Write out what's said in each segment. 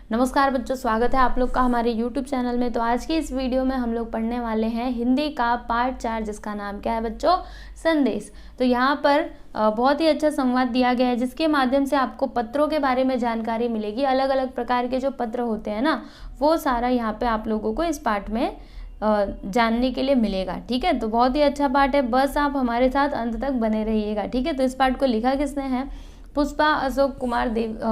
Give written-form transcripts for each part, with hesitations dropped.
नमस्कार बच्चों, स्वागत है आप लोग का हमारे YouTube चैनल में। तो आज की इस वीडियो में हम लोग पढ़ने वाले हैं हिंदी का पार्ट 4, जिसका नाम क्या है बच्चों? संदेश। तो यहाँ पर बहुत ही अच्छा संवाद दिया गया है, जिसके माध्यम से आपको पत्रों के बारे में जानकारी मिलेगी। अलग अलग प्रकार के जो पत्र होते हैं ना, वो सारा यहाँ पे आप लोगों को इस पार्ट में जानने के लिए मिलेगा। ठीक है, तो बहुत ही अच्छा पार्ट है, बस आप हमारे साथ अंत तक बने रहिएगा। ठीक है, तो इस पार्ट को लिखा किसने है? पुष्पा अशोक कुमार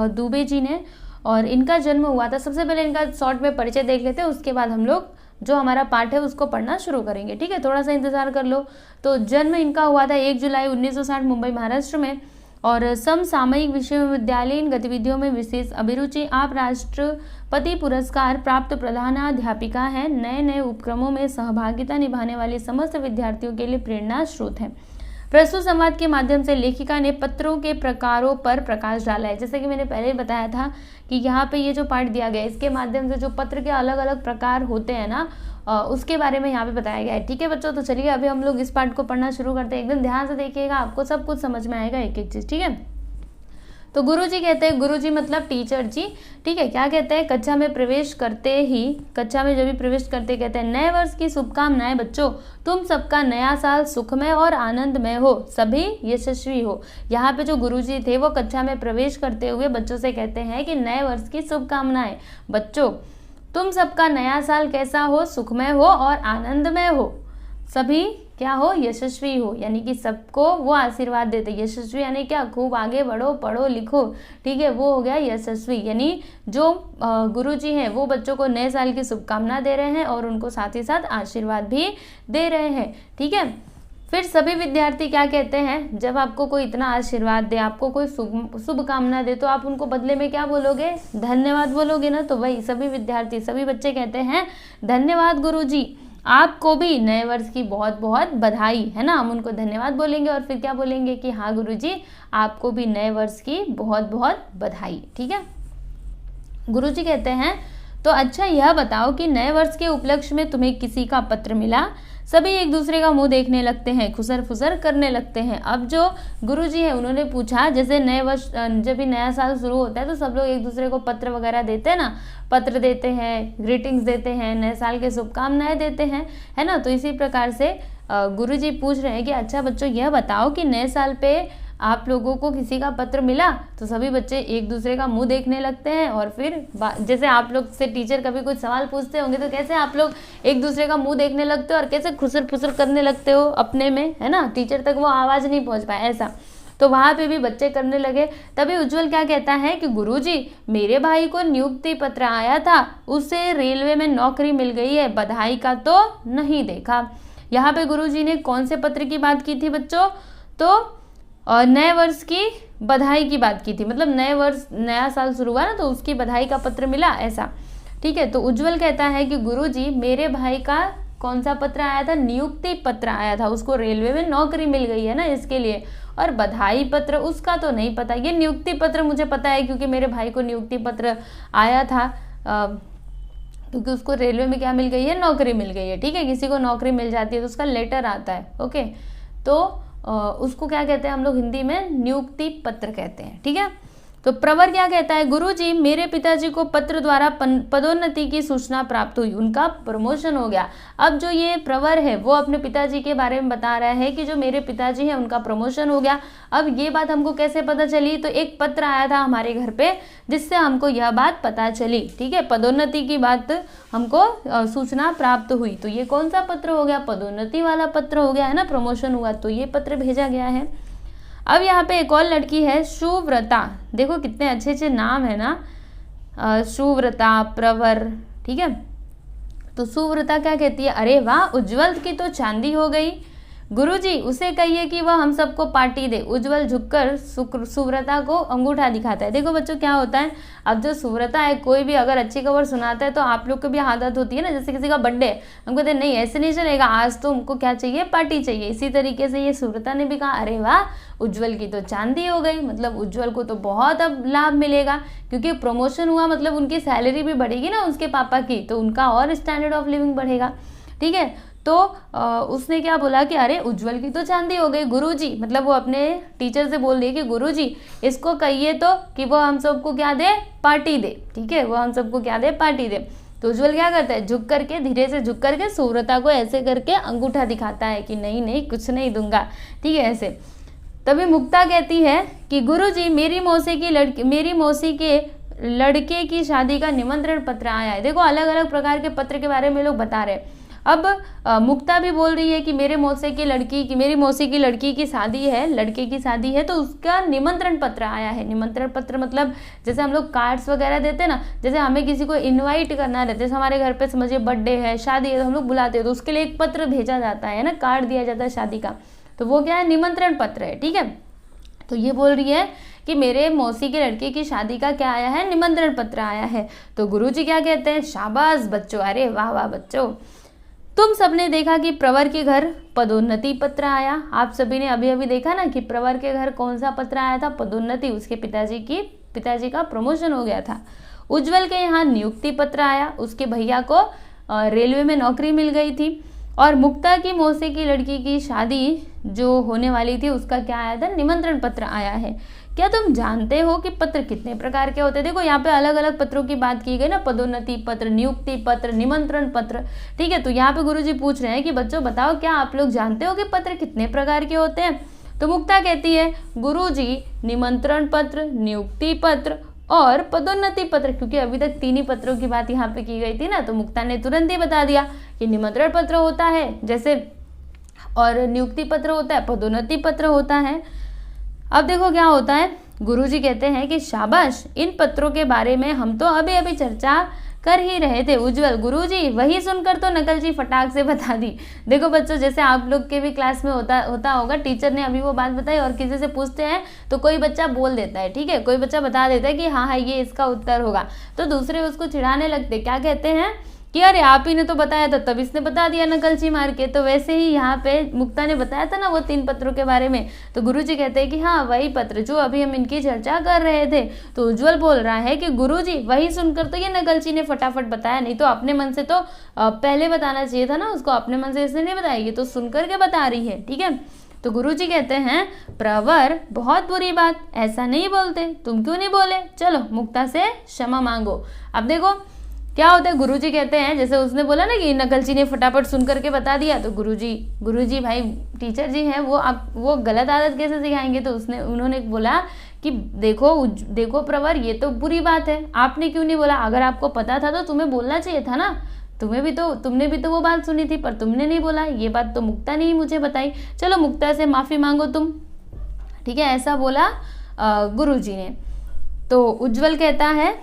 दुबे जी ने, और इनका जन्म हुआ था। सबसे पहले इनका शॉर्ट में परिचय देख लेते हैं, उसके बाद हम लोग जो हमारा पाठ है उसको पढ़ना शुरू करेंगे। ठीक है, थोड़ा सा इंतजार कर लो। तो जन्म इनका हुआ था 1 जुलाई 1960 मुंबई महाराष्ट्र में, और समसामयिक विश्वविद्यालयीन गतिविधियों में विशेष अभिरुचि। आप राष्ट्रपति पुरस्कार प्राप्त प्रधानाध्यापिका हैं। नए नए उपक्रमों में सहभागिता निभाने वाले समस्त विद्यार्थियों के लिए प्रेरणा स्रोत हैं। प्रस्तुत संवाद के माध्यम से लेखिका ने पत्रों के प्रकारों पर प्रकाश डाला है। जैसे कि मैंने पहले बताया था कि यहाँ पे ये जो पाठ दिया गया है, इसके माध्यम से जो पत्र के अलग अलग प्रकार होते हैं ना, उसके बारे में यहाँ पे बताया गया है। ठीक है बच्चों, तो चलिए अभी हम लोग इस पाठ को पढ़ना शुरू करते हैं। एकदम ध्यान से देखिएगा, आपको सब कुछ समझ में आएगा, एक एक चीज। ठीक है, तो गुरुजी कहते हैं, गुरुजी मतलब टीचर जी। ठीक है, क्या कहते हैं? कक्षा में प्रवेश करते ही, कक्षा में जब भी प्रवेश करते कहते हैं, नए वर्ष की शुभकामनाएं बच्चों। तुम सबका नया साल सुखमय और आनंदमय हो, सभी यशस्वी हो। यहाँ पे जो गुरुजी थे वो कक्षा में प्रवेश करते हुए बच्चों से कहते हैं कि नए वर्ष की शुभकामनाएं बच्चों। तुम सबका नया साल कैसा हो? सुखमय हो और आनंदमय हो, सभी क्या हो? यशस्वी हो। यानी कि सबको वो आशीर्वाद देते। यशस्वी यानी क्या? खूब आगे बढ़ो, पढ़ो लिखो। ठीक है, वो हो गया यशस्वी। यानी जो गुरुजी हैं वो बच्चों को नए साल की शुभकामना दे रहे हैं और उनको साथ ही साथ आशीर्वाद भी दे रहे हैं। ठीक है, फिर सभी विद्यार्थी क्या कहते हैं? जब आपको कोई इतना आशीर्वाद दे, आपको कोई शुभकामना दे, तो आप उनको बदले में क्या बोलोगे? धन्यवाद बोलोगे ना। तो वही सभी विद्यार्थी, सभी बच्चे कहते हैं धन्यवाद गुरुजी, आपको भी नए वर्ष की बहुत बहुत बधाई, है ना। हम उनको धन्यवाद बोलेंगे और फिर क्या बोलेंगे कि हाँ गुरुजी, आपको भी नए वर्ष की बहुत बहुत बधाई। ठीक है, गुरुजी कहते हैं, तो अच्छा यह बताओ कि नए वर्ष के उपलक्ष्य में तुम्हें किसी का पत्र मिला? सभी एक दूसरे का मुंह देखने लगते हैं, खुसर फुसर करने लगते हैं। अब जो गुरुजी है उन्होंने पूछा, जैसे नए वर्ष जब भी नया साल शुरू होता है तो सब लोग एक दूसरे को पत्र वगैरह देते हैं ना, पत्र देते हैं, ग्रीटिंग्स देते हैं, नए साल के शुभकामनाएं देते हैं, है ना। तो इसी प्रकार से गुरुजी पूछ रहे हैं कि अच्छा बच्चों यह बताओ कि नए साल पे आप लोगों को किसी का पत्र मिला? तो सभी बच्चे एक दूसरे का मुंह देखने लगते हैं, और फिर जैसे आप लोग से टीचर कभी कुछ सवाल पूछते होंगे तो कैसे आप लोग एक दूसरे का मुंह देखने लगते हो और कैसे खुसर फुसर करने लगते हो अपने में, है ना। टीचर तक वो आवाज़ नहीं पहुंच पाए, ऐसा। तो वहाँ पे भी बच्चे करने लगे। तभी उज्जवल क्या कहता है कि गुरुजी, मेरे भाई को नियुक्ति पत्र आया था, उसे रेलवे में नौकरी मिल गई है, बधाई का तो नहीं देखा। यहाँ पे गुरुजी ने कौन से पत्र की बात की थी बच्चों? तो और नए वर्ष की बधाई की बात की थी, मतलब नए वर्ष, नया साल शुरू हुआ ना, तो उसकी बधाई का पत्र मिला, ऐसा। ठीक है, तो उज्जवल कहता है कि गुरुजी, मेरे भाई का कौन सा पत्र आया था? नियुक्ति पत्र आया था, उसको रेलवे में नौकरी मिल गई है ना, इसके लिए। और बधाई पत्र उसका तो नहीं पता। ये नियुक्ति पत्र मुझे पता है, क्योंकि मेरे भाई को नियुक्ति पत्र आया था, क्योंकि उसको रेलवे में क्या मिल गई है? नौकरी मिल गई है। ठीक है, किसी को नौकरी मिल जाती है तो उसका लेटर आता है। ओके, तो उसको क्या कहते हैं हम लोग हिंदी में? नियुक्ति पत्र कहते हैं। ठीक है, तो प्रवर क्या कहता है? गुरुजी, मेरे पिताजी को पत्र द्वारा पदोन्नति की सूचना प्राप्त हुई, उनका प्रमोशन हो गया। अब जो ये प्रवर है वो अपने पिताजी के बारे में बता रहा है कि जो मेरे पिताजी हैं उनका प्रमोशन हो गया। अब ये बात हमको कैसे पता चली? तो एक पत्र आया था हमारे घर पे, जिससे हमको यह बात पता चली। ठीक है, पदोन्नति की बात हमको सूचना प्राप्त हुई। तो ये कौन सा पत्र हो गया? पदोन्नति वाला पत्र हो गया, है ना, प्रमोशन हुआ, तो ये पत्र भेजा गया है। अब यहाँ पे एक और लड़की है, सुव्रता। देखो कितने अच्छे अच्छे नाम है ना, सुव्रता, प्रवर। ठीक है, तो सुव्रता क्या कहती है? अरे वाह, उज्जवल की तो चांदी हो गई। गुरुजी, उसे कहिए कि वह हम सबको पार्टी दे। उज्जवल झुककर सुव्रता को अंगूठा दिखाता है। देखो बच्चों क्या होता है, अब जो सुव्रता है, कोई भी अगर अच्छी खबर सुनाता है तो आप लोग को भी आदत होती है ना, जैसे किसी का बर्थडे है, हम कहते हैं नहीं ऐसे नहीं चलेगा, आज तो हमको क्या चाहिए? पार्टी चाहिए। इसी तरीके से ये सुव्रता ने भी कहा, अरे वाह, उज्जवल की तो चांदी हो गई। मतलब उज्जवल को तो बहुत अब लाभ मिलेगा, क्योंकि प्रमोशन हुआ, मतलब उनकी सैलरी भी बढ़ेगी ना उसके पापा की, तो उनका और स्टैंडर्ड ऑफ लिविंग बढ़ेगा। ठीक है, तो उसने क्या बोला कि अरे उज्जवल की तो चांदी हो गई गुरुजी, मतलब वो अपने टीचर से बोल रही है कि गुरुजी इसको कहिए तो कि वो हम सबको क्या दे, पार्टी दे, ठीक है, वो हम सबको क्या दे, पार्टी दे। तो उज्जवल क्या करता है, झुक करके, धीरे से झुक करके सुव्रता को ऐसे करके अंगूठा दिखाता है कि नहीं नहीं कुछ नहीं दूंगा, ठीक है, ऐसे। तभी मुक्ता कहती है कि गुरुजी मेरी मौसी के लड़के की शादी का निमंत्रण पत्र आया है। देखो अलग अलग प्रकार के पत्र के बारे में लोग बता रहे हैं। अब मुक्ता भी बोल रही है कि मेरी मौसी की लड़की की शादी है, लड़के की शादी है, तो उसका निमंत्रण पत्र आया है। निमंत्रण पत्र मतलब जैसे हम लोग कार्ड्स वगैरह देते हैं ना, जैसे हमें किसी को इनवाइट करना रहता है, जैसे हमारे घर पे समझिए बर्थडे है, शादी है, तो हम लोग बुलाते हैं, तो उसके लिए एक पत्र भेजा जाता है ना, कार्ड दिया जाता है शादी का, तो वो क्या है, निमंत्रण पत्र है, ठीक है। तो ये बोल रही है कि मेरे मौसी के लड़के की शादी का क्या आया है, निमंत्रण पत्र आया है। तो गुरुजी क्या कहते हैं, शाबाश बच्चों, अरे वाह वाह बच्चों, तुम सबने देखा कि प्रवर के घर पदोन्नति पत्र आया। आप सभी ने अभी अभी देखा ना कि प्रवर के घर कौन सा पत्र आया था, पदोन्नति, उसके पिताजी का प्रमोशन हो गया था। उज्जवल के यहाँ नियुक्ति पत्र आया, उसके भैया को रेलवे में नौकरी मिल गई थी। और मुक्ता की मौसी की लड़की की शादी जो होने वाली थी उसका क्या आया था, निमंत्रण पत्र आया है। क्या तुम जानते हो कि पत्र कितने प्रकार के होते हैं? देखो यहाँ पे अलग अलग पत्रों की बात की गई ना, पदोन्नति पत्र, नियुक्ति पत्र, निमंत्रण पत्र, ठीक है। तो यहाँ पे गुरुजी पूछ रहे हैं कि बच्चों बताओ क्या आप लोग जानते हो कि पत्र कितने प्रकार के होते हैं? तो मुक्ता कहती है गुरुजी निमंत्रण पत्र, नियुक्ति पत्र और पदोन्नति पत्र, क्योंकि अभी तक 3 ही पत्रों की बात यहाँ पे की गई थी ना, तो मुक्ता ने तुरंत ही बता दिया कि निमंत्रण पत्र होता है जैसे, और नियुक्ति पत्र होता है, पदोन्नति पत्र होता है। अब देखो क्या होता है, गुरुजी कहते हैं कि शाबाश, इन पत्रों के बारे में हम तो अभी अभी चर्चा कर ही रहे थे उज्जवल। गुरुजी वही सुनकर तो नकलची फटाक से बता दी। देखो बच्चों, जैसे आप लोग के भी क्लास में होता होगा, टीचर ने अभी वो बात बताई और किसी से पूछते हैं तो कोई बच्चा बोल देता है, ठीक है, कोई बच्चा बता देता है कि हाँ हाँ ये इसका उत्तर होगा, तो दूसरे उसको चिढ़ाने लगते, क्या कहते हैं कि अरे आप ही ने तो बताया था, तब इसने बता दिया नकलची मार के। तो वैसे ही यहाँ पे मुक्ता ने बताया था ना वो 3 पत्रों के बारे में, तो गुरुजी कहते हैं कि हाँ वही पत्र जो अभी हम इनकी चर्चा कर रहे थे। तो उज्जवल बोल रहा है कि गुरुजी वही सुनकर तो ये नकलची ने फटाफट बताया, नहीं तो अपने मन से तो पहले बताना चाहिए था ना उसको, अपने मन से इसने नहीं बताया, ये तो सुनकर के बता रही है, ठीक है। तो गुरुजी कहते हैं प्रवर बहुत बुरी बात, ऐसा नहीं बोलते, तुम क्यों नहीं बोले, चलो मुक्ता से क्षमा मांगो। अब देखो क्या होता है, गुरुजी कहते हैं, जैसे उसने बोला ना कि नकलची ने फटाफट सुन करके बता दिया, तो गुरुजी भाई टीचर जी हैं, वो गलत आदत कैसे सिखाएंगे। तो उन्होंने बोला कि देखो प्रवर, ये तो बुरी बात है, आपने क्यों नहीं बोला, अगर आपको पता था तो तुम्हें बोलना चाहिए था ना, तुमने भी तो वो बात सुनी थी, पर तुमने नहीं बोला, ये बात तो मुक्ता ने ही मुझे बताई, चलो मुक्ता से माफी मांगो तुम, ठीक है, ऐसा बोला गुरुजी ने। तो उज्जवल कहता है,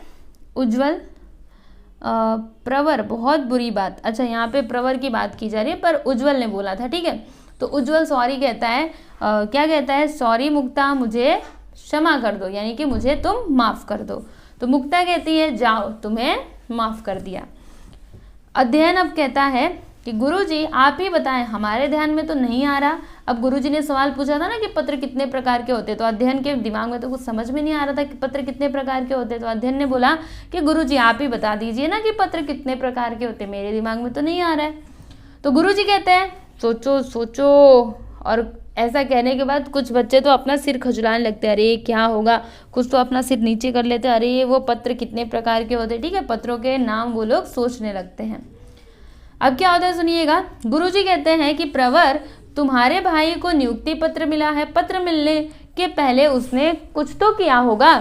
प्रवर बहुत बुरी बात, अच्छा यहाँ पे प्रवर की बात की जा रही है, पर उज्जवल ने बोला था, ठीक है। तो उज्जवल सॉरी कहता है, क्या कहता है, सॉरी मुक्ता, मुझे क्षमा कर दो, यानी कि मुझे तुम माफ कर दो। तो मुक्ता कहती है जाओ, तुम्हें माफ कर दिया। अध्ययन अब कहता है कि गुरुजी आप ही बताएं, हमारे ध्यान में तो नहीं आ रहा। अब गुरुजी ने सवाल पूछा था ना कि पत्र कितने प्रकार के होते, तो अध्ययन के दिमाग में तो कुछ समझ में नहीं आ रहा था कि पत्र कितने प्रकार के होते, तो अध्ययन ने बोला कि गुरुजी आप ही बता दीजिए ना कि पत्र कितने प्रकार के होते, मेरे दिमाग में तो नहीं आ रहा है। तो गुरुजी कहते हैं सोचो सोचो, और ऐसा कहने के बाद कुछ बच्चे तो अपना सिर खजुलाने लगते हैं, अरे क्या होगा, कुछ तो अपना सिर नीचे कर लेते हैं, अरे वो पत्र कितने प्रकार के होते, ठीक है, पत्रों के नाम वो लोग सोचने लगते हैं। अब क्या होता है सुनिएगा, गुरुजी कहते हैं कि प्रवर तुम्हारे भाई को नियुक्ति पत्र मिला है, पत्र मिलने के पहले उसने कुछ तो किया होगा।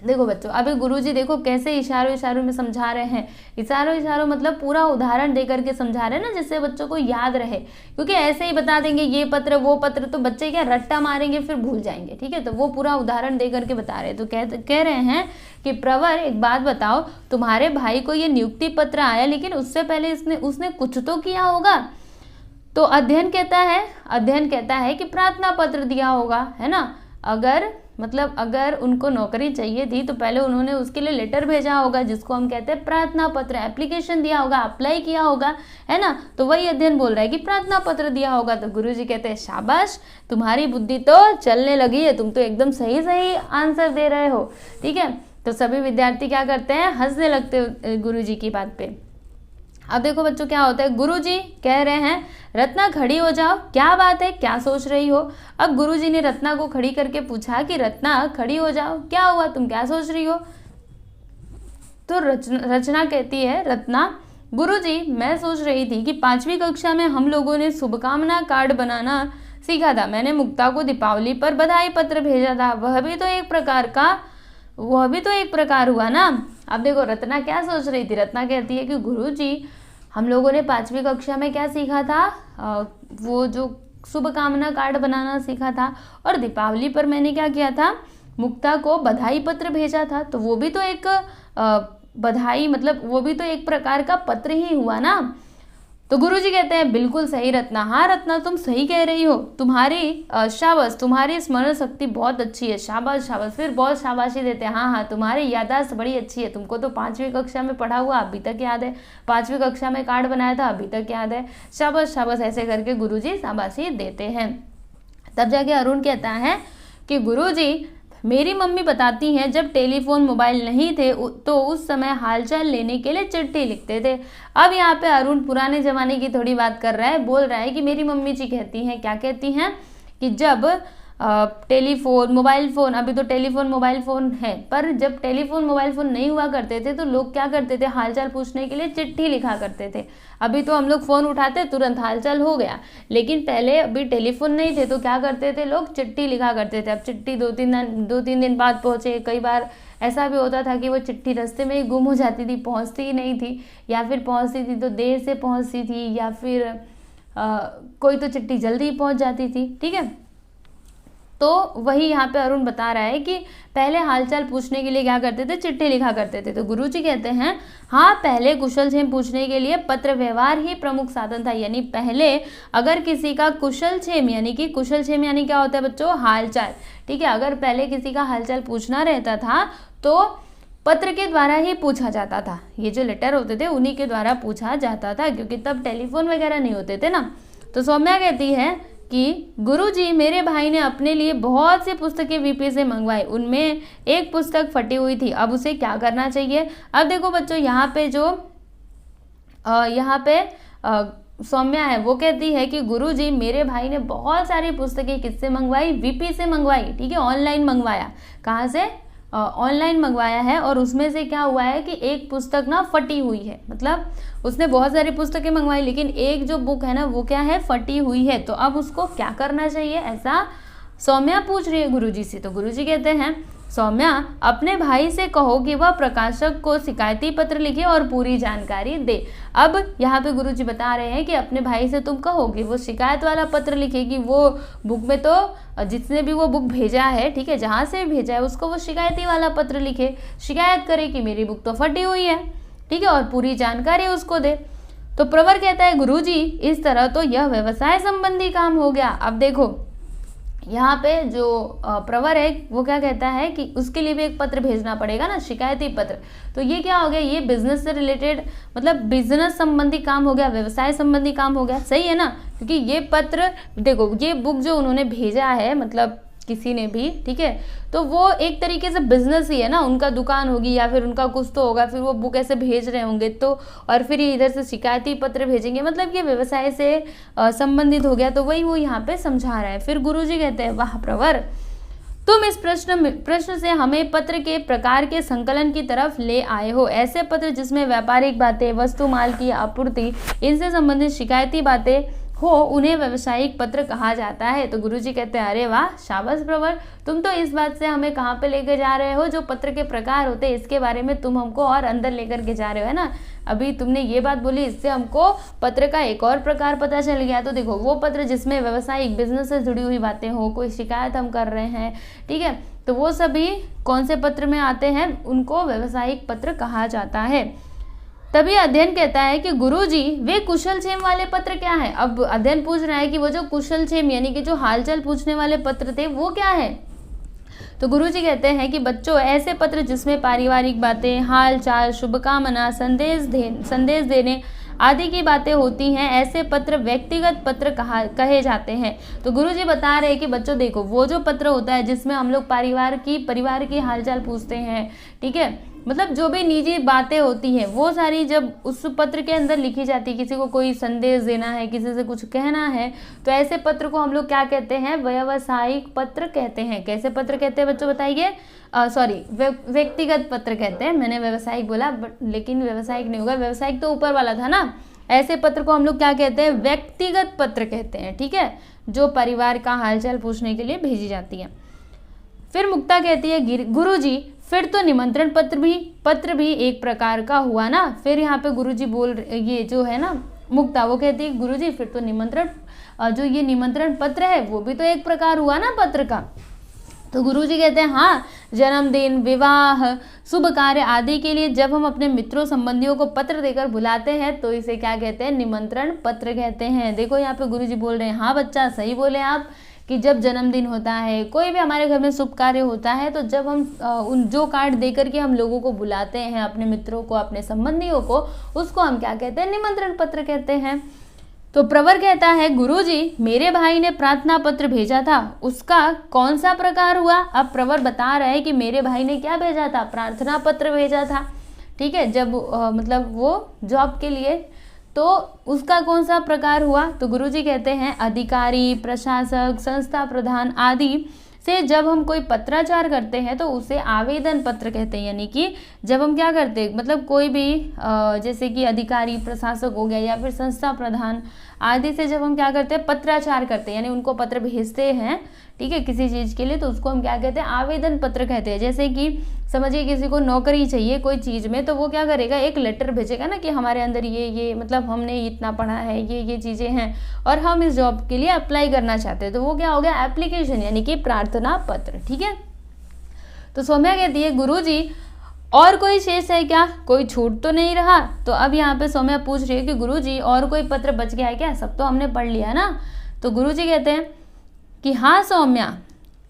देखो बच्चों, अभी गुरुजी देखो कैसे इशारों में समझा रहे हैं, इशारों मतलब पूरा उदाहरण दे करके समझा रहे हैं ना, जिससे बच्चों को याद रहे, क्योंकि ऐसे ही बता देंगे ये पत्र वो पत्र तो बच्चे क्या रट्टा मारेंगे, फिर भूल जाएंगे, ठीक है। तो वो पूरा उदाहरण दे करके बता रहे हैं। तो कह रहे हैं कि प्रवर एक बात बताओ, तुम्हारे भाई को ये नियुक्ति पत्र आया, लेकिन उससे पहले उसने कुछ तो किया होगा। तो अध्ययन कहता है कि प्रार्थना पत्र दिया होगा, है ना, अगर उनको नौकरी चाहिए थी तो पहले उन्होंने उसके लिए लेटर भेजा होगा, जिसको हम कहते हैं प्रार्थना पत्र, एप्लीकेशन दिया होगा, अप्लाई किया होगा, है ना। तो वही अध्ययन बोल रहा है कि प्रार्थना पत्र दिया होगा। तो गुरुजी कहते हैं शाबाश, तुम्हारी बुद्धि तो चलने लगी है, तुम तो एकदम सही आंसर दे रहे हो, ठीक है। तो सभी विद्यार्थी क्या करते हैं, हंसने लगते गुरुजी की बात पे। अब देखो बच्चों क्या होता है, गुरुजी कह रहे हैं रत्ना खड़ी हो जाओ, क्या बात है, क्या सोच रही हो। अब गुरुजी ने रत्ना को खड़ी करके पूछा कि रत्ना खड़ी हो जाओ, क्या हुआ, तुम क्या सोच रही हो। तो रचना कहती है, रत्ना गुरुजी मैं सोच रही थी कि 5वीं कक्षा में हम लोगों ने शुभकामना कार्ड बनाना सीखा था। मैंने मुक्ता को दीपावली पर बधाई पत्र भेजा था, वह भी तो एक प्रकार हुआ ना। अब देखो रत्ना क्या सोच रही थी, रत्ना कहती है कि गुरुजी हम लोगों ने 5वीं कक्षा में क्या सीखा था, वो जो शुभकामना कार्ड बनाना सीखा था, और दीपावली पर मैंने क्या किया था, मुक्ता को बधाई पत्र भेजा था। तो वो भी तो एक बधाई, मतलब वो भी तो एक प्रकार का पत्र ही हुआ ना। तो गुरुजी कहते हैं बिल्कुल सही रत्ना, हाँ रत्ना तुम सही कह रही हो, तुम्हारी शाबाश, तुम्हारी स्मरण शक्ति बहुत अच्छी है, शाबाश शाबाश। फिर बहुत शाबाशी देते हैं, हाँ तुम्हारी याददाश्त बड़ी अच्छी है, तुमको तो 5वीं कक्षा में पढ़ा हुआ अभी तक याद है, 5वीं कक्षा में कार्ड बनाया था अभी तक याद है, शाबाश शाबाश। ऐसे करके गुरुजी शाबाशी देते हैं। तब जाके अरुण कहता है कि गुरुजी मेरी मम्मी बताती हैं जब टेलीफोन मोबाइल नहीं थे तो उस समय हालचाल लेने के लिए चिट्ठी लिखते थे। अब यहाँ पे अरुण पुराने ज़माने की थोड़ी बात कर रहा है, बोल रहा है कि मेरी मम्मी जी कहती हैं, क्या कहती हैं कि जब टेलीफोन मोबाइल फ़ोन, अभी तो टेलीफोन मोबाइल फ़ोन है, पर जब टेलीफोन मोबाइल फ़ोन नहीं हुआ करते थे तो लोग क्या करते थे, हालचाल पूछने के लिए चिट्ठी लिखा करते थे। अभी तो हम लोग फ़ोन उठाते तुरंत हालचाल हो गया, लेकिन पहले अभी टेलीफोन नहीं थे तो क्या करते थे, लोग चिट्ठी लिखा करते थे। अब चिट्ठी 2-3 दिन बाद पहुँचे, कई बार ऐसा भी होता था कि वो चिट्ठी रास्ते में ही गुम हो जाती थी, पहुँचती ही नहीं थी, या फिर पहुँचती थी तो देर से पहुँचती थी, या फिर कोई तो चिट्ठी जल्दी पहुँच जाती थी। ठीक है, तो वही यहाँ पे अरुण बता रहा है कि पहले हालचाल पूछने के लिए क्या करते थे, चिट्ठी लिखा करते थे। तो गुरुजी कहते हैं हाँ पहले कुशलक्षेम पूछने के लिए पत्र व्यवहार ही प्रमुख साधन था। यानी पहले अगर किसी का कुशलक्षेम, यानी कि कुशलक्षेम यानी क्या होता है बच्चों, हालचाल। ठीक है, अगर पहले किसी का हालचाल पूछना रहता था तो पत्र के द्वारा ही पूछा जाता था। ये जो लेटर होते थे उन्हीं के द्वारा पूछा जाता था, क्योंकि तब टेलीफोन वगैरह नहीं होते थे ना। तो सौम्या कहती है कि गुरुजी मेरे भाई ने अपने लिए बहुत सी पुस्तकें वीपी से मंगवाई, उनमें एक पुस्तक फटी हुई थी, अब उसे क्या करना चाहिए। अब देखो बच्चों यहाँ पे सौम्या है वो कहती है कि गुरुजी मेरे भाई ने बहुत सारी पुस्तकें किससे मंगवाई, वीपी से मंगवाई। ठीक है, ऑनलाइन मंगवाया, कहाँ से, ऑनलाइन मंगवाया है, और उसमें से क्या हुआ है कि एक पुस्तक ना फटी हुई है। मतलब उसने बहुत सारी पुस्तकें मंगवाई लेकिन एक जो बुक है ना वो क्या है, फटी हुई है। तो अब उसको क्या करना चाहिए, ऐसा सौम्या पूछ रही है गुरुजी से। तो गुरुजी कहते हैं सौम्या अपने भाई से कहो कि वह प्रकाशक को शिकायती पत्र लिखे और पूरी जानकारी दे। अब यहाँ पे गुरुजी बता रहे हैं कि अपने भाई से तुम कहो कि वो शिकायत वाला पत्र लिखे, कि वो बुक में तो जिसने भी वो बुक भेजा है, ठीक है, जहाँ से भी भेजा है उसको वो शिकायती वाला पत्र लिखे, शिकायत करे कि मेरी बुक तो फटी हुई है, ठीक है, और पूरी जानकारी उसको दे। तो प्रवर कहता है गुरुजी इस तरह तो यह व्यवसाय संबंधी काम हो गया। अब देखो यहाँ पे जो प्रवर है वो क्या कहता है कि उसके लिए भी एक पत्र भेजना पड़ेगा ना, शिकायती पत्र। तो ये क्या हो गया, ये बिजनेस से रिलेटेड, मतलब बिजनेस संबंधी काम हो गया, व्यवसाय संबंधी काम हो गया, सही है ना। क्योंकि ये पत्र देखो, ये बुक जो उन्होंने भेजा है, मतलब किसी ने भी, ठीक है, तो वो एक तरीके से बिजनेस ही है ना, उनका दुकान होगी या फिर उनका कुछ तो होगा, फिर वो बुक ऐसे भेज रहे होंगे, तो और फिर ये इधर से शिकायती पत्र भेजेंगे, मतलब ये व्यवसाय से संबंधित हो गया। तो वही वो यहाँ पे समझा रहा है। फिर गुरुजी कहते हैं वाह प्रवर, तुम इस प्रश्न से हमें पत्र के प्रकार के संकलन की तरफ ले आए हो। ऐसे पत्र जिसमें व्यापारिक बातें, वस्तु माल की आपूर्ति, इनसे संबंधित शिकायती बातें हो, उन्हें व्यावसायिक पत्र कहा जाता है। तो गुरुजी कहते हैं अरे वाह शाबाश प्रवर, तुम तो इस बात से हमें कहाँ पे लेकर जा रहे हो, जो पत्र के प्रकार होते हैं इसके बारे में तुम हमको और अंदर लेकर के जा रहे हो, है ना। अभी तुमने ये बात बोली, इससे हमको पत्र का एक और प्रकार पता चल गया। तो देखो वो पत्र जिसमें व्यावसायिक बिजनेस से जुड़ी हुई बातें हो, कोई शिकायत हम कर रहे हैं, ठीक है, तो वो सभी कौन से पत्र में आते हैं, उनको व्यावसायिक पत्र कहा जाता है। तभी अध्ययन कहता है कि गुरुजी वे कुशलक्षेम वाले पत्र क्या है। अब अध्ययन पूछ रहा है कि वो जो कुशलक्षेम यानी कि जो हालचाल पूछने वाले पत्र थे वो क्या है। तो गुरुजी कहते हैं कि बच्चों ऐसे पत्र जिसमें पारिवारिक बातें, हाल चाल, शुभकामना, संदेश देने आदि की बातें होती हैं, ऐसे पत्र व्यक्तिगत पत्र कहे जाते हैं। तो गुरुजी बता रहे हैं कि बच्चों देखो वो जो पत्र होता है जिसमें हम लोग परिवार की हालचाल पूछते हैं, ठीक है, मतलब जो भी निजी बातें होती हैं वो सारी जब उस पत्र के अंदर लिखी जाती है, किसी को कोई संदेश देना है, किसी से कुछ कहना है, तो ऐसे पत्र को हम लोग क्या कहते हैं, व्यावसायिक पत्र कहते हैं। कैसे पत्र कहते हैं बच्चों बताइए, सॉरी व्यक्तिगत पत्र कहते हैं। मैंने व्यावसायिक बोला लेकिन व्यावसायिक नहीं होगा, व्यावसायिक तो ऊपर वाला था ना। ऐसे पत्र को हम लोग क्या कहते हैं, व्यक्तिगत पत्र कहते हैं, ठीक है, जो परिवार का हालचाल पूछने के लिए भेजी जाती है। फिर मुक्ता कहती है गुरुजी फिर तो निमंत्रण पत्र भी एक प्रकार का हुआ ना। फिर यहाँ पे गुरुजी ये जो है ना मुक्ता, वो कहती है गुरुजी फिर तो जो ये निमंत्रण पत्र है वो भी तो एक प्रकार हुआ ना पत्र का। तो गुरुजी कहते हैं हाँ, जन्मदिन, विवाह, शुभ कार्य आदि के लिए जब हम अपने मित्रों संबंधियों को पत्र देकर बुलाते हैं तो इसे क्या कहते हैं, निमंत्रण पत्र कहते हैं। देखो यहाँ पे गुरुजी बोल रहे हैं, हाँ बच्चा सही बोले आप, कि जब जन्मदिन होता है, कोई भी हमारे घर में शुभ कार्य होता है, तो जब हम उन जो कार्ड देकर के हम लोगों को बुलाते हैं, अपने मित्रों को, अपने संबंधियों को, उसको हम क्या कहते हैं, निमंत्रण पत्र कहते हैं। तो प्रवर कहता है गुरुजी मेरे भाई ने प्रार्थना पत्र भेजा था, उसका कौन सा प्रकार हुआ। अब प्रवर बता रहे हैं कि मेरे भाई ने क्या भेजा था, प्रार्थना पत्र भेजा था, ठीक है, जब मतलब वो जॉब के लिए, तो उसका कौन सा प्रकार हुआ। तो गुरुजी कहते हैं अधिकारी, प्रशासक, संस्था प्रधान आदि से जब हम कोई पत्राचार करते हैं तो उसे आवेदन पत्र कहते हैं। यानी कि जब हम क्या करते हैं, मतलब कोई भी जैसे कि अधिकारी, प्रशासक हो गया या फिर संस्था प्रधान आदि से जब हम क्या करते हैं, पत्राचार करते हैं, यानी उनको पत्र भेजते हैं, ठीक है, किसी चीज़ के लिए, तो उसको हम क्या कहते हैं, आवेदन पत्र कहते हैं। जैसे कि समझिए किसी को नौकरी चाहिए कोई चीज़ में, तो वो क्या करेगा, एक लेटर भेजेगा ना कि हमारे अंदर ये मतलब हमने इतना पढ़ा है, ये चीज़ें हैं और हम इस जॉब के लिए अप्लाई करना चाहते हैं, तो वो क्या हो गया, एप्लीकेशन, यानी कि प्रार्थना पत्र, ठीक है। तो सौम्या कहती है गुरुजी और कोई शेष है क्या, कोई छूट तो नहीं रहा। तो अब यहाँ पे सौम्या पूछ रही है कि गुरुजी और कोई पत्र बच गया है क्या, सब तो हमने पढ़ लिया ना। तो गुरुजी कहते हैं कि हाँ सौम्या,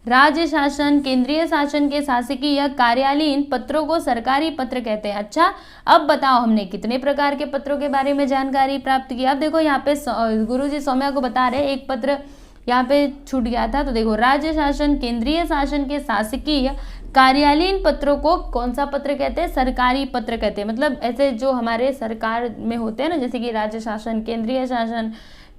राज्य शासन, केंद्रीय शासन के शासकीय या कार्यालयीन पत्रों को सरकारी पत्र कहते हैं। अच्छा, अब बताओ हमने कितने प्रकार के पत्रों के बारे में जानकारी प्राप्त की। अब देखो यहाँ पे गुरुजी सौम्या को बता रहे एक पत्र यहाँ पे छूट गया था, तो देखो राज्य शासन, केंद्रीय शासन के शासकीय कार्यालयीन पत्रों को कौन सा पत्र कहते हैं, सरकारी पत्र कहते हैं। मतलब ऐसे जो हमारे सरकार में होते हैं ना, जैसे कि राज्य शासन, केंद्रीय शासन,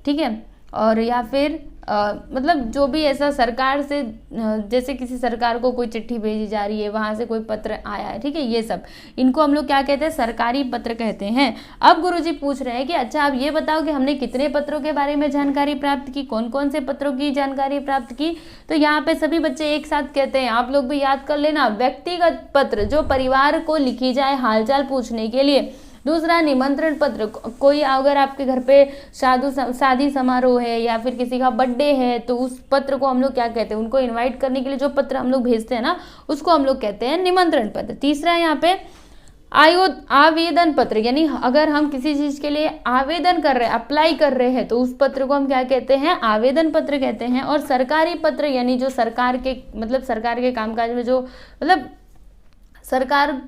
ठीक है, और या फिर मतलब जो भी ऐसा सरकार से, जैसे किसी सरकार को कोई चिट्ठी भेजी जा रही है, वहां से कोई पत्र आया है, ठीक है, ये सब इनको हम लोग क्या कहते हैं, सरकारी पत्र कहते हैं। अब गुरुजी पूछ रहे हैं कि अच्छा आप ये बताओ कि हमने कितने पत्रों के बारे में जानकारी प्राप्त की, कौन कौन से पत्रों की जानकारी प्राप्त की। तो यहाँ पे सभी बच्चे एक साथ कहते हैं, आप लोग भी याद कर लेना, व्यक्तिगत पत्र जो परिवार को लिखी जाए हालचाल पूछने के लिए। दूसरा निमंत्रण पत्र, कोई अगर आपके घर पे शादी समारोह है या फिर किसी का बर्थडे है, तो उस पत्र को हम लोग क्या कहते हैं, उनको इनवाइट करने के लिए जो पत्र हम लोग भेजते हैं ना, उसको हम लोग कहते हैं निमंत्रण पत्र। तीसरा यहाँ पे आवेदन पत्र, यानी अगर हम किसी चीज के लिए आवेदन कर रहे हैं, अप्लाई कर रहे हैं, तो उस पत्र को हम क्या कहते हैं, आवेदन पत्र कहते हैं। और सरकारी पत्र, यानी जो सरकार के मतलब सरकार के कामकाज में जो मतलब सरकार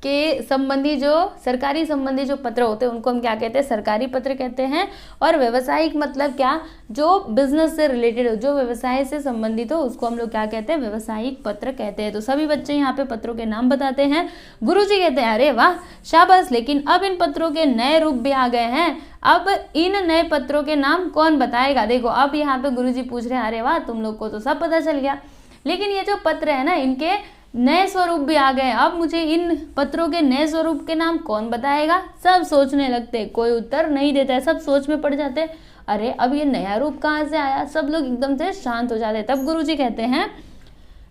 के संबंधी जो सरकारी संबंधी जो पत्र होते हैं उनको हम क्या कहते हैं, सरकारी पत्र कहते हैं। और व्यवसायिक मतलब क्या, जो बिजनेस से रिलेटेड हो, जो व्यवसाय से संबंधित हो, उसको हम लोग क्या कहते हैं, व्यवसायिक पत्र कहते हैं। तो सभी बच्चे यहाँ पे पत्रों के नाम बताते हैं। गुरुजी कहते हैं अरे वाह शाबाश, लेकिन अब इन पत्रों के नए रूप भी आ गए हैं, अब इन नए पत्रों के नाम कौन बताएगा। देखो अब यहाँ पे गुरुजी पूछ रहे हैं, अरे वाह तुम लोग को तो सब पता चल गया, लेकिन ये जो पत्र है ना, इनके नए स्वरूप भी आ गए, अब मुझे इन पत्रों के नए स्वरूप के नाम कौन बताएगा। सब सोचने लगते, कोई उत्तर नहीं देता है, सब सोच में पड़ जाते, अरे अब ये नया रूप कहाँ से आया। सब लोग एकदम से शांत हो जाते। तब गुरुजी कहते हैं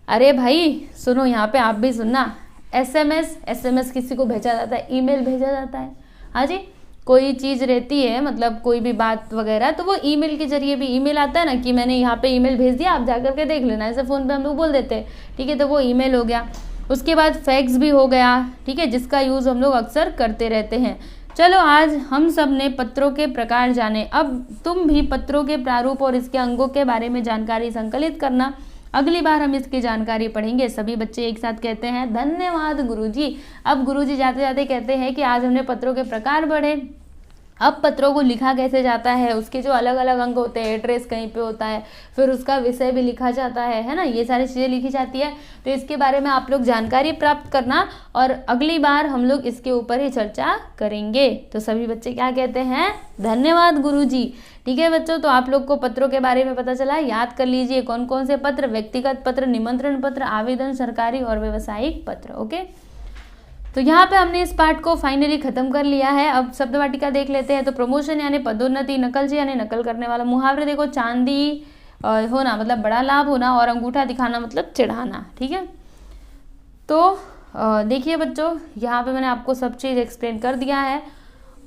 अरे भाई सुनो, यहाँ पे आप भी सुनना, एसएमएस किसी को भेजा जाता है, ईमेल भेजा जाता है। हाँ जी, कोई चीज़ रहती है, मतलब कोई भी बात वगैरह, तो वो ईमेल के जरिए भी ईमेल आता है ना कि मैंने यहाँ पे ईमेल भेज दिया, आप जाकर के देख लेना, ऐसे फ़ोन पे हम लोग बोल देते हैं, ठीक है, तो वो ईमेल हो गया। उसके बाद फैक्स भी हो गया, ठीक है, जिसका यूज़ हम लोग अक्सर करते रहते हैं। चलो आज हम सब ने पत्रों के प्रकार जाने, अब तुम भी पत्रों के प्रारूप और इसके अंगों के बारे में जानकारी संकलित करना। अगली बार हम इसकी जानकारी पढ़ेंगे। सभी बच्चे एक साथ कहते हैं धन्यवाद गुरुजी। अब गुरुजी जाते जाते कहते हैं कि आज हमने पत्रों के प्रकार पढ़े, अब पत्रों को लिखा कैसे जाता है, उसके जो अलग अलग अंग होते हैं, एड्रेस कहीं पे होता है, फिर उसका विषय भी लिखा जाता है ना, ये सारी चीज़ें लिखी जाती है। तो इसके बारे में आप लोग जानकारी प्राप्त करना और अगली बार हम लोग इसके ऊपर ही चर्चा करेंगे। तो सभी बच्चे क्या कहते हैं, धन्यवाद गुरुजी। ठीक है बच्चों, तो आप लोग को पत्रों के बारे में पता चला। याद कर लीजिए कौन कौन से पत्र, व्यक्तिगत पत्र, निमंत्रण पत्र, आवेदन, सरकारी और व्यावसायिक पत्र। ओके, तो यहाँ पे हमने इस पार्ट को फाइनली खत्म कर लिया है। अब शब्द वाटिका देख लेते हैं। तो प्रमोशन यानी पदोन्नति, नकलची यानी नकल करने वाला, मुहावरे देखो, चांदी होना मतलब बड़ा लाभ होना, और अंगूठा दिखाना मतलब चिढ़ाना। ठीक है, तो देखिए बच्चों, यहाँ पे मैंने आपको सब चीज़ एक्सप्लेन कर दिया है,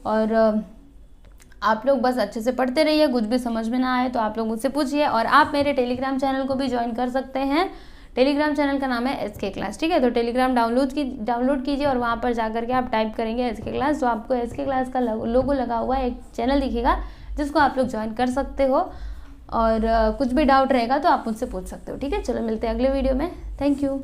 और आप लोग बस अच्छे से पढ़ते रहिए। कुछ भी समझ में ना आए तो आप लोग मुझसे पूछिए, और आप मेरे टेलीग्राम चैनल को भी ज्वाइन कर सकते हैं। टेलीग्राम चैनल का नाम है SK क्लास। ठीक है, तो टेलीग्राम डाउनलोड कीजिए, और वहाँ पर जाकर के आप टाइप करेंगे SK क्लास, तो आपको SK क्लास का लोगो लगा हुआ एक चैनल दिखेगा, जिसको आप लोग ज्वाइन कर सकते हो। और कुछ भी डाउट रहेगा तो आप मुझसे पूछ सकते हो। ठीक है, चलो मिलते हैं अगले वीडियो में। Thank you.